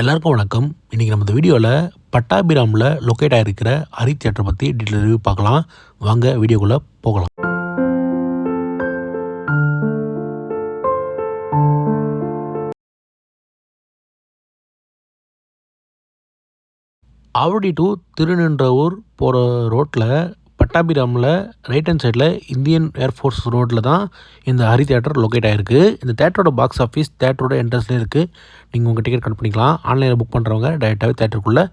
எல்லாருக்கும் வணக்கம். இன்றைக்கி நம்ம இந்த வீடியோவில் பட்டாபிராமில் லொக்கேட் ஆகிருக்கிற ஹரி தியேட்டரை பற்றி டீட்டெயில் ரிவ்யூ பார்க்கலாம். வாங்க வீடியோக்குள்ளே போகலாம். ஆவடி டு திருநின்றவூர் போகிற ரோட்டில் பட்டாபிராமில் ரைட் ஹேண்ட் சைடில் இந்தியன் ஏர்ஃபோர்ஸ் ரோட்டில் தான் இந்த ஹரி தியேட்டர் லொக்கேட் ஆகிருக்கு. இந்த தேட்டரோட பாக்ஸ் ஆஃபீஸ் தேட்டரோட என்ட்ரன்ஸ்லேயே இருக்குது. நீங்கள் உங்கள் டிக்கெட் கட் பண்ணிக்கலாம். ஆன்லைனில் புக் பண்ணுறவங்க டைரெக்டாகவே தேட்டருக்குள்ளே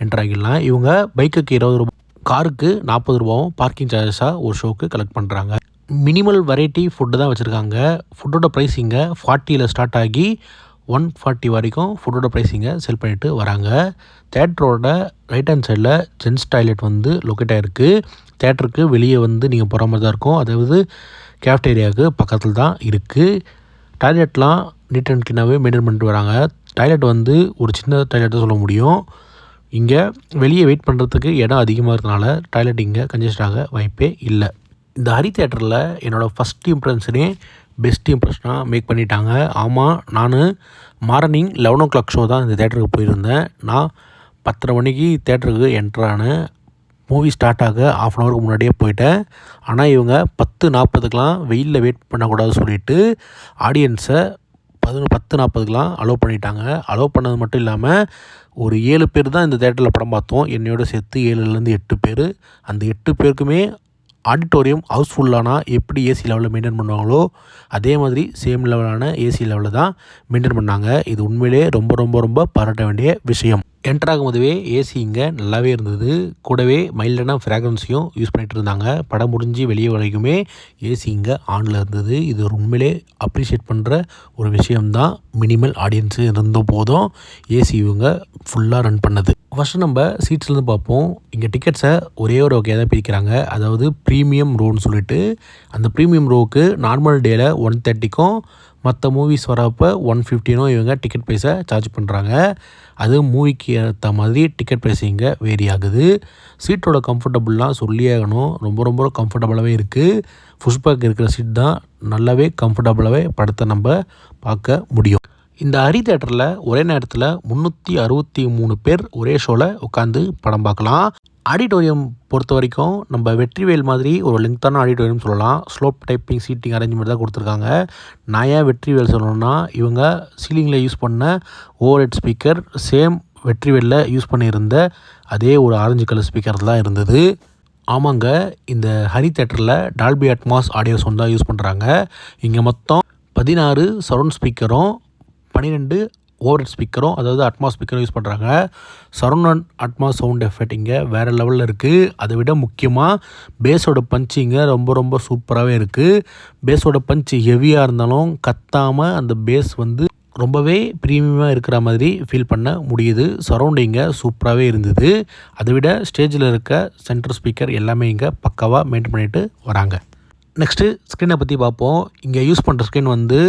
என்டர் ஆகிடலாம். இவங்க பைக்குக்கு 20 ரூபா, காருக்கு 40 ரூபாவும் பார்க்கிங் சார்ஜஸாக ஒரு ஷோக்கு கலெக்ட் பண்ணுறாங்க. மினிமல் வெரைட்டி ஃபுட்டு தான் வச்சுருக்காங்க. ஃபுட்டோட ப்ரைஸ் இங்கே 40 ஸ்டார்ட் ஆகி 140 வரைக்கும் ஃபுட்டோட ப்ரைஸிங்கை செல் பண்ணிவிட்டு வராங்க. தேட்டரோட ரைட் ஹேண்ட் சைடில் ஜென்ஸ் டாய்லெட் வந்து லொக்கேட் ஆகிருக்கு. தேட்டருக்கு வெளியே வந்து நீங்கள் போகிற மாதிரி தான் இருக்கும். அதாவது கேஃப்டேரியாவுக்கு பக்கத்தில் தான் இருக்குது. டாய்லெட்லாம் நீட் அண்ட் க்ளீனாகவே மெயின்டைன் பண்ணிட்டு வராங்க. டாய்லெட் வந்து ஒரு சின்ன டாய்லெட் தான் சொல்ல முடியும். இங்கே வெளியே வெயிட் பண்ணுறதுக்கு இடம் அதிகமாக இருக்கிறதுனால டாய்லெட் இங்கே கன்ஜஸ்ட் ஆக வாய்ப்பே இல்லை. இந்த ஹரி தியேட்டரில் என்னோடய ஃபஸ்ட் இம்ப்ரெஷனே பெஸ்ட் இம்ப்ரெஷனாக மேக் பண்ணிட்டாங்க. ஆமாம், நான் மார்னிங் 11 o'clock ஷோ தான் இந்த தேட்டருக்கு போயிருந்தேன். நான் 10:30 மணிக்கு தேட்டருக்கு என்ட்ரானேன். மூவி ஸ்டார்ட் ஆக ½ an hourக்கு முன்னாடியே போயிட்டேன். ஆனால் இவங்க 10:40க்கெலாம் வெயிலில் வெயிட் பண்ணக்கூடாதுன்னு சொல்லிவிட்டு ஆடியன்ஸை 10:40க்கெலாம் அலோவ் பண்ணிட்டாங்க. அலோவ் பண்ணது மட்டும் இல்லாமல் ஒரு 7 பேர் தான் இந்த தேட்டரில் படம் பார்த்தோம். என்னையோட சேர்த்து 7லேருந்து 8 பேர். அந்த 8 பேருக்குமே ஆடிட்டோரியம் ஹவுஸ்ஃபுல்லானா எப்படி ஏசி லெவலில் மெயின்டைன் பண்ணுவாங்களோ அதே மாதிரி சேம் லெவலான ஏசி லெவலில் தான் மெயின்டைன் பண்ணாங்க. இது உண்மையிலே ரொம்ப ரொம்ப ரொம்ப பாராட்ட வேண்டிய விஷயம். என்டர் ஆகும் போதவே ஏசி இங்கே நல்லாவே இருந்தது. கூடவே மைல்டான ஃப்ராக்ரன்ஸையும் யூஸ் பண்ணிகிட்டு இருந்தாங்க. படம் முடிஞ்சு வெளியே வரைக்குமே ஏசி இங்கே ஆனில் இருந்தது. இது ஒரு உண்மையிலே அப்ரிஷியேட் பண்ணுற ஒரு விஷயம்தான். மினிமல் ஆடியன்ஸு இருந்த போதும் ஏசி இவங்க ஃபுல்லாக ரன் பண்ணது. ஃபஸ்ட்டு நம்ம சீட்ஸ்லேருந்து பார்ப்போம். இங்கே டிக்கெட்ஸை ஒரே ஒரு வகையாக தான் பிரிக்கிறாங்க. அதாவது ப்ரீமியம் ரோன்னு சொல்லிட்டு அந்த ப்ரீமியம் ரோவுக்கு நார்மல் டேயில் 130க்கும் மற்ற மூவிஸ் வரப்போ 115 இவங்க டிக்கெட் ப்ரைஸை சார்ஜ் பண்ணுறாங்க. அது மூவிக்கு ஏற்ற மாதிரி டிக்கெட் ப்ரைஸ் இங்கே வேரி ஆகுது. சீட்டோட கம்ஃபர்டபுள்லாம் சொல்லியே ஆகணும். ரொம்ப ரொம்ப கம்ஃபர்டபுளாகவே இருக்குது. புஷ்பேக் இருக்கிற சீட் தான் நல்லாவே கம்ஃபர்டபுளாகவே படத்தை நம்ம பார்க்க முடியும். இந்த ஹரி தியேட்டரில் ஒரே நேரத்தில் 363 பேர் ஒரே ஷோவில் உட்காந்து படம் பார்க்கலாம். ஆடிட்டோரியம் பொறுத்த வரைக்கும் நம்ம வெற்றிவேல் மாதிரி ஒரு லெங்க்த்தான ஆடிட்டோரியம் சொல்லலாம். ஸ்லோப் டைப்பிங் சீட்டிங் அரேஞ்ச்மெண்ட் தான் கொடுத்துருக்காங்க. நான் ஏன் வெற்றிவேல் சொல்லணும்னா இவங்க சீலிங்கில் யூஸ் பண்ண ஓவர்ஹெட் ஸ்பீக்கர் சேம் வெற்றிவேலில் யூஸ் பண்ணியிருந்த அதே ஒரு ஆரஞ்சு கலர் ஸ்பீக்கர் தான் இருந்தது. ஆமாங்க, இந்த ஹரி தியேட்டரில் டால்பி அட்மாஸ் ஆடியோ சவுண்ட் தான் யூஸ் பண்ணுறாங்க. இங்கே மொத்தம் 16 சரவுண்ட் ஸ்பீக்கரும் 12 ஓவர்ஹெட் ஸ்பீக்கரும் அதாவது அட்மாஸ் ஸ்பீக்கரும் யூஸ் பண்ணுறாங்க. Surround and Atmos sound effect இங்கே வேறு லெவலில் இருக்குது. அதை விட முக்கியமாக பேஸோட பஞ்ச் இங்கே ரொம்ப ரொம்ப சூப்பராகவே இருக்குது. பேஸோட பஞ்ச் ஹெவியாக இருந்தாலும் கத்தாமல் அந்த பேஸ் வந்து ரொம்பவே ப்ரீமியமாக இருக்கிற மாதிரி ஃபீல் பண்ண முடியுது. சரௌண்டிங்கை சூப்பராகவே இருந்தது. அதை விட ஸ்டேஜில் இருக்க சென்ட்ரல் ஸ்பீக்கர் எல்லாமே இங்கே பக்காவாக மெயின்டைன் பண்ணிட்டு வராங்க. நெக்ஸ்ட்டு ஸ்க்ரீனை பற்றி பார்ப்போம். இங்கே யூஸ் பண்ணுற ஸ்க்ரீன் வந்து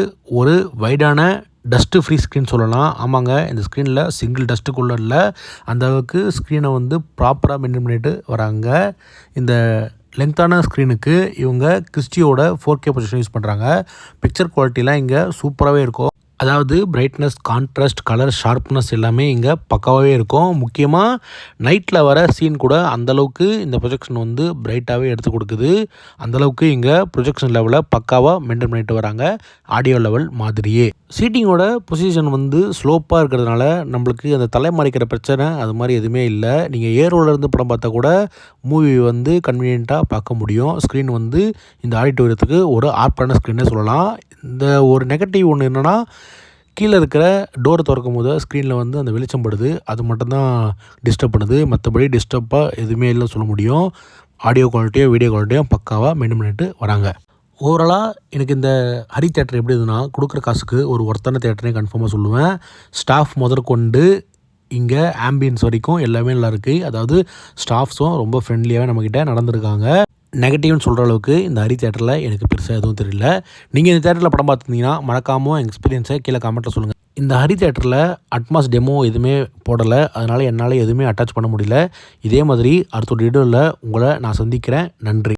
ஒரு வைடான டஸ்ட்டு ஃப்ரீ ஸ்க்ரீன் சொல்லலாம். ஆமாங்க, இந்த ஸ்க்ரீனில் சிங்கிள் டஸ்ட்டுக்குள்ளே இல்லை. அந்த அளவுக்கு ஸ்க்ரீனை வந்து ப்ராப்பராக மெயின்டைன் பண்ணிட்டு வராங்க. இந்த லெங்க்த்தான ஸ்க்ரீனுக்கு இவங்க கிறிஸ்டியோட 4K பொசிஷன் யூஸ் பண்ணுறாங்க. பிக்சர் குவாலிட்டிலாம் இங்கே சூப்பராகவே இருக்கும். அதாவது பிரைட்னஸ், கான்ட்ராஸ்ட், கலர், ஷார்ப்னஸ் எல்லாமே இங்கே பக்காவாகவே இருக்கும். முக்கியமாக நைட்டில் வர சீன் கூட அந்தளவுக்கு இந்த ப்ரொஜெக்ஷன் வந்து பிரைட்டாகவே எடுத்து கொடுக்குது. அந்தளவுக்கு இங்கே ப்ரொஜெக்ஷன் லெவலில் பக்காவாக மெயின்டைன் பண்ணிட்டு வராங்க, ஆடியோ லெவல் மாதிரியே. சீட்டிங்கோட பொசிஷன் வந்து ஸ்லோப்பாக இருக்கிறதுனால நம்மளுக்கு அந்த தலைமறைக்கிற பிரச்சனை அது மாதிரி எதுவுமே இல்லை. நீங்கள் ஏரோலேருந்து படம் பார்த்தா கூட மூவி வந்து கன்வீனியண்ட்டாக பார்க்க முடியும். ஸ்க்ரீன் வந்து இந்த ஆடிட்டோரியத்துக்கு ஒரு ஆப்டான ஸ்க்ரீனே சொல்லலாம். இந்த ஒரு நெகட்டிவ் ஒன்று என்னென்னா கீழே இருக்கிற டோரை திறக்கும் போது ஸ்க்ரீனில் வந்து அந்த வெளிச்சம் படுது. அது மட்டும்தான் டிஸ்டர்ப் பண்ணுது. மற்றபடி டிஸ்டர்பாக எதுவுமே இல்லை சொல்ல முடியும். ஆடியோ குவாலிட்டியும் வீடியோ குவாலிட்டியும் பக்காவாக மெயின்டைன் பண்ணிட்டு வராங்க. ஓவராலாக எனக்கு இந்த ஹரி தியேட்டர் எப்படி இருந்ததுன்னா கொடுக்குற காசுக்கு ஒரு ஒர்த்தான தியேட்டரே கன்ஃபார்மாக சொல்லுவேன். ஸ்டாஃப் முதற்கொண்டு இங்கே ஆம்பியன்ஸ் வரைக்கும் எல்லாமே நல்லா இருக்குது. அதாவது ஸ்டாஃப்ஸும் ரொம்ப ஃப்ரெண்ட்லியாகவே நம்மக்கிட்ட நடந்திருக்காங்க. நெகட்டிவ்னு சொல்கிற அளவுக்கு இந்த ஹரி தியேட்டரில் எனக்கு பெருசாக எதுவும் தெரியல. நீங்கள் இந்த தேட்டரில் படம் பார்த்துருந்தீங்கன்னா மறக்காமல் எக்ஸ்பீரியன்ஸை கீழே கமெண்ட்டில் சொல்லுங்கள். இந்த ஹரி தியேட்டரில் அட்மாஸ் டெமோ எதுவுமே போடலை. அதனால் என்னால் எதுவுமே அட்டாச் பண்ண முடியல. இதே மாதிரி அடுத்த ஒரு வீடியோவில் உங்களை நான் சந்திக்கிறேன். நன்றி.